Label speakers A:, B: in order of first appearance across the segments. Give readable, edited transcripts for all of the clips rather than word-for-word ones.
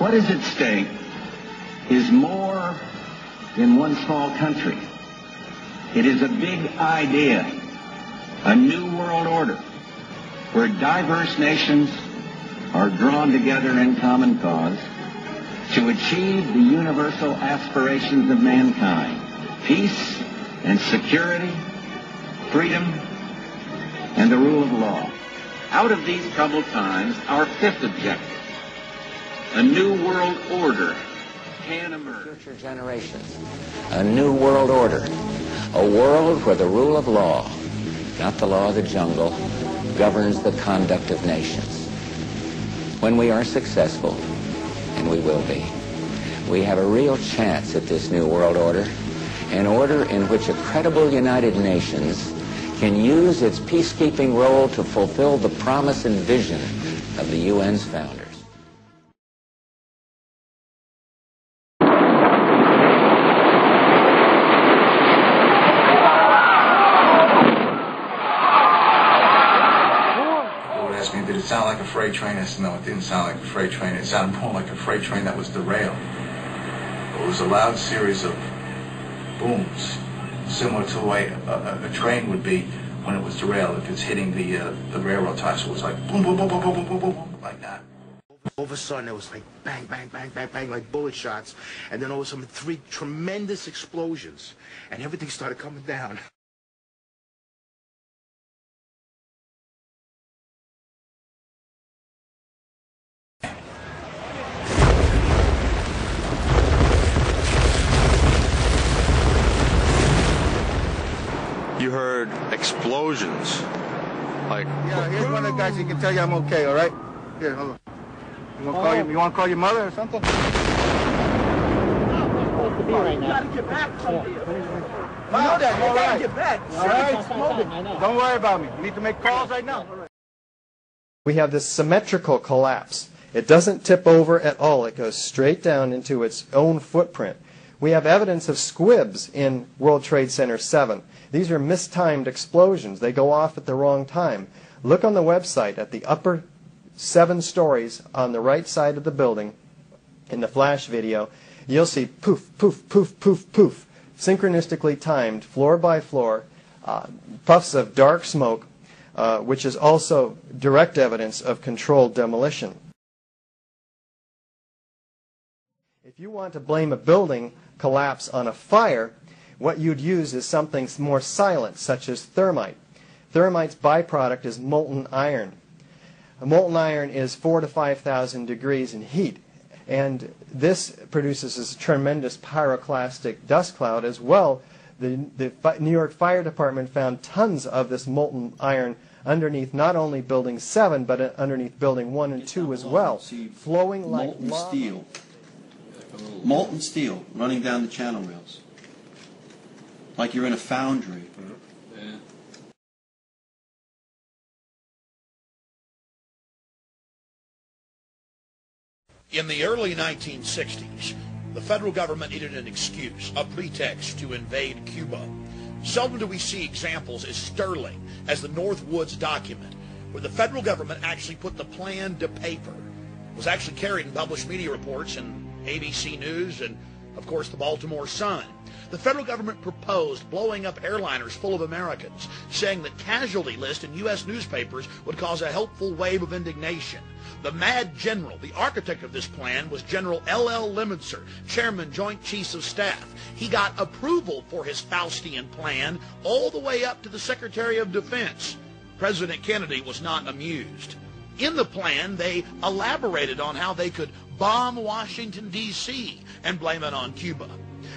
A: What is at stake is more than one small country. It is a big idea, a new world order, where diverse nations are drawn together in common cause to achieve the universal aspirations of mankind: peace and security, freedom, and the rule of law. Out of these troubled times, our fifth objective, a new world order, can emerge.
B: Future generations, a new world order, a world where the rule of law, not the law of the jungle, governs the conduct of nations. When we are successful, and we will be, we have a real chance at this new world order, an order in which a credible United Nations can use its peacekeeping role to fulfill the promise and vision of the UN's founders.
C: Did it sound like a freight train? I said, no, it didn't sound like a freight train. It sounded more like a freight train that was derailed. It was a loud series of booms, similar to the way a train would be when it was derailed if it's hitting the railroad ties. So it was like boom, boom, boom, boom, boom, boom, boom, boom, boom, like that.
D: All of a sudden, it was like bang, bang, bang, bang, bang, like bullet shots. And then all of a sudden, 3 tremendous explosions. And everything started coming down.
E: You heard explosions. Like,
D: yeah, here's one of the guys who can tell you I'm okay, all right? Here, hold on. You want to call your mother or something?
F: You gotta get back from here. You know that. You gotta get back.
D: All right? Don't worry about me. You need to make calls right now.
G: We have this symmetrical collapse. It doesn't tip over at all. It goes straight down into its own footprint. We have evidence of squibs in World Trade Center 7. These are mistimed explosions. They go off at the wrong time. Look on the website at the upper 7 stories on the right side of the building in the flash video. You'll see poof, poof, poof, poof, poof, synchronistically timed, floor by floor, puffs of dark smoke, which is also direct evidence of controlled demolition. If you want to blame a building collapse on a fire, what you'd use is something more silent, such as thermite. Thermite's byproduct is molten iron. Molten iron is 4,000 to 5,000 degrees in heat, and this produces a tremendous pyroclastic dust cloud as well. The New York Fire Department found tons of this molten iron underneath not only Building 7, but underneath Building 1 and 2 as well, flowing like
H: molten
G: lava.
H: steel. Molten steel running down the channel rails. Like you're in a foundry.
I: Yeah.
J: In the early 1960s, the federal government needed an excuse, a pretext to invade Cuba. Seldom do we see examples as sterling as the Northwoods document, where the federal government actually put the plan to paper. It was actually carried in published media reports in ABC News and, of course, the Baltimore Sun. The federal government proposed blowing up airliners full of Americans, saying that casualty lists in U.S. newspapers would cause a helpful wave of indignation. The mad general, the architect of this plan, was General L.L. Lemonster, Chairman, Joint Chiefs of Staff. He got approval for his Faustian plan all the way up to the Secretary of Defense. President Kennedy was not amused. In the plan, they elaborated on how they could bomb Washington, D.C. and blame it on Cuba.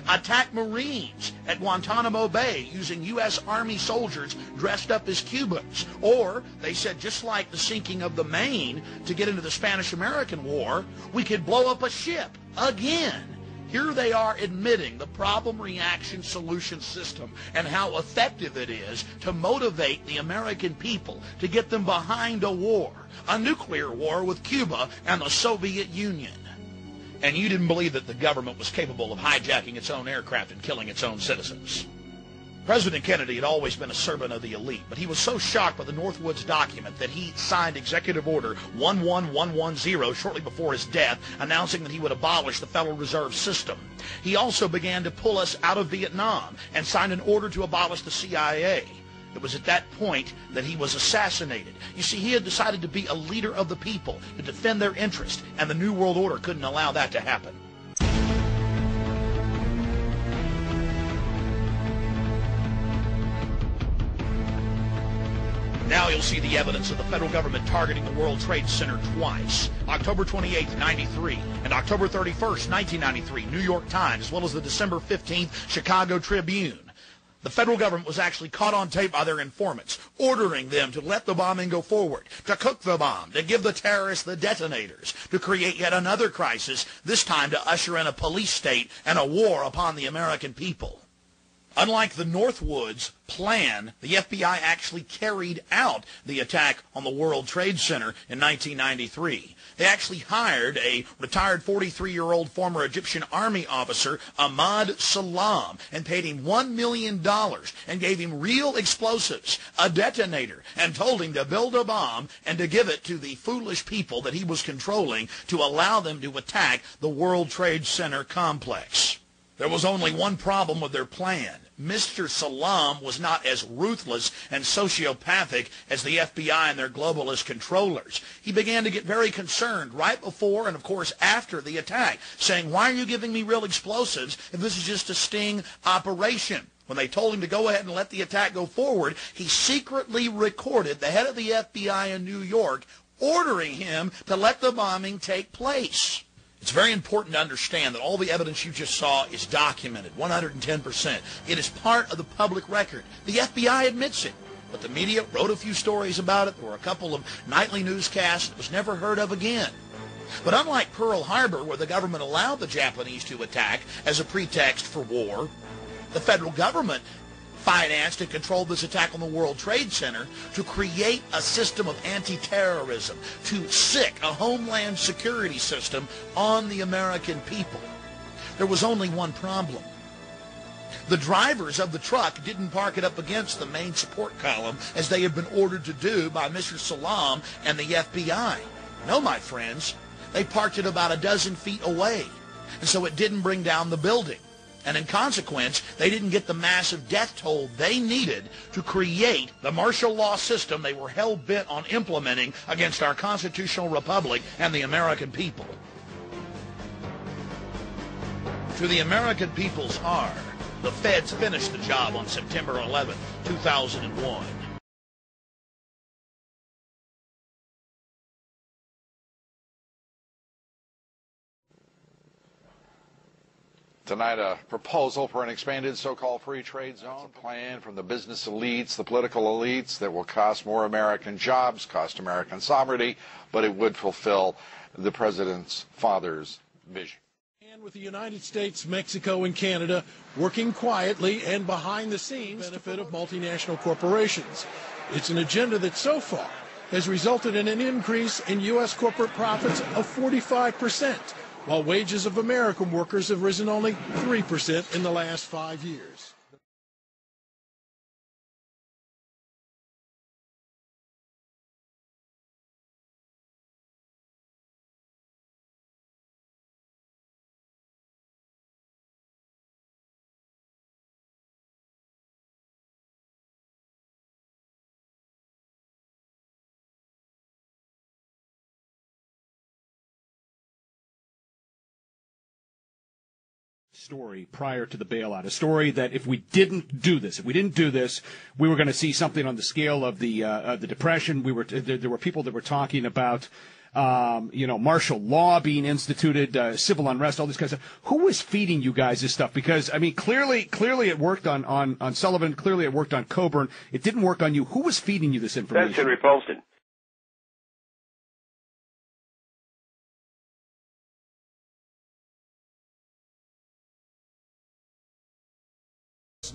J: Attack Marines at Guantanamo Bay using U.S. Army soldiers dressed up as Cubans. Or, they said, just like the sinking of the Maine to get into the Spanish-American War, we could blow up a ship again. Here they are admitting the problem-reaction-solution system and how effective it is to motivate the American people to get them behind a war, a nuclear war with Cuba and the Soviet Union. And you didn't believe that the government was capable of hijacking its own aircraft and killing its own citizens. President Kennedy had always been a servant of the elite, but he was so shocked by the Northwoods document that he signed Executive Order 11110 shortly before his death, announcing that he would abolish the Federal Reserve System. He also began to pull us out of Vietnam and signed an order to abolish the CIA. It was at that point that he was assassinated. You see, he had decided to be a leader of the people, to defend their interest, and the New World Order couldn't allow that to happen. Now you'll see the evidence of the federal government targeting the World Trade Center twice. October 28th, 93, and October 31st, 1993, New York Times, as well as the December 15th Chicago Tribune. The federal government was actually caught on tape by their informants, ordering them to let the bombing go forward, to cook the bomb, to give the terrorists the detonators, to create yet another crisis, this time to usher in a police state and a war upon the American people. Unlike the Northwoods Plan, the FBI actually carried out the attack on the World Trade Center in 1993. They actually hired a retired 43-year-old former Egyptian army officer, Ahmad Salam, and paid him $1 million and gave him real explosives, a detonator, and told him to build a bomb and to give it to the foolish people that he was controlling to allow them to attack the World Trade Center complex. There was only one problem with their plan. Mr. Salam was not as ruthless and sociopathic as the FBI and their globalist controllers. He began to get very concerned right before and, of course, after the attack, saying, "Why are you giving me real explosives if this is just a sting operation?" When they told him to go ahead and let the attack go forward, he secretly recorded the head of the FBI in New York ordering him to let the bombing take place. It's very important to understand that all the evidence you just saw is documented, 110%. It is part of the public record. The FBI admits it, but the media wrote a few stories about it. There were a couple of nightly newscasts. It was never heard of again. But unlike Pearl Harbor, where the government allowed the Japanese to attack as a pretext for war, the federal government financed and controlled this attack on the World Trade Center to create a system of anti-terrorism, to sic a homeland security system on the American people. There was only one problem. The drivers of the truck didn't park it up against the main support column as they had been ordered to do by Mr. Salam and the FBI. No, my friends, they parked it about a dozen feet away, and so it didn't bring down the building. And in consequence, they didn't get the massive death toll they needed to create the martial law system they were hell-bent on implementing against our constitutional republic and the American people. To the American people's horror, the feds finished the job on September 11, 2001.
I: Tonight, a proposal for an expanded so-called free trade zone, a plan from the business elites, the political elites, that will cost more American jobs, cost American sovereignty, but it would fulfill the president's father's vision.
K: And with the United States, Mexico, and Canada working quietly and behind the scenes for the benefit of multinational corporations. It's an agenda that so far has resulted in an increase in U.S. corporate profits of 45%. While wages of American workers have risen only 3% in the last 5 years.
L: Story prior to the bailout, a story that if we didn't do this, we were going to see something on the scale of the Depression. There were people that were talking about, martial law being instituted, civil unrest, all this kind of stuff. Who was feeding you guys this stuff? Because I mean, clearly it worked on Sullivan. Clearly it worked on Coburn. It didn't work on you. Who was feeding you this information?
M: That's Henry Paulson.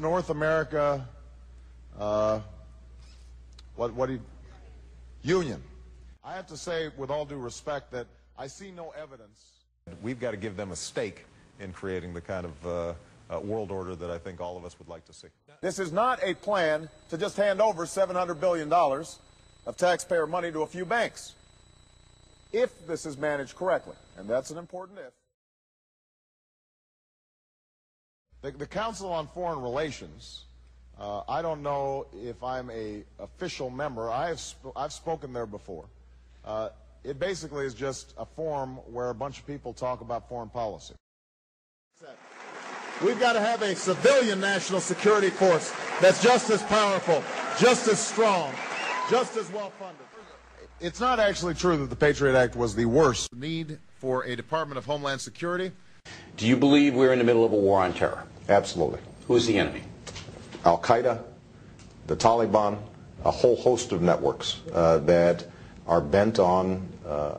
N: North America, Union. I have to say, with all due respect, that I see no evidence.
O: We've got to give them a stake in creating the kind of
N: world order that I think all of us would like to see. This is not a plan to just hand over $700 billion of taxpayer money to a few banks, if this is managed correctly, and that's an important if. The Council on Foreign Relations, I don't know if I'm an official member. I've spoken there before. It basically is just a forum where a bunch of people talk about foreign policy. We've got to have a civilian national security force that's just as powerful, just as strong, just as well funded. It's not actually true that the Patriot Act was the worst need for a Department of Homeland Security.
M: Do you believe we're in the middle of a war on terror?
N: Absolutely.
M: Who's the enemy?
N: Al-Qaeda, the Taliban, a whole host of networks that are bent on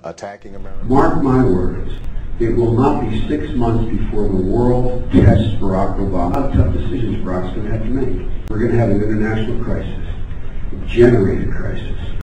N: attacking America.
O: Mark my words, it will not be 6 months before the world tests Barack Obama. A lot of tough decisions Barack's going to have to make. We're going to have an international crisis, a generated crisis.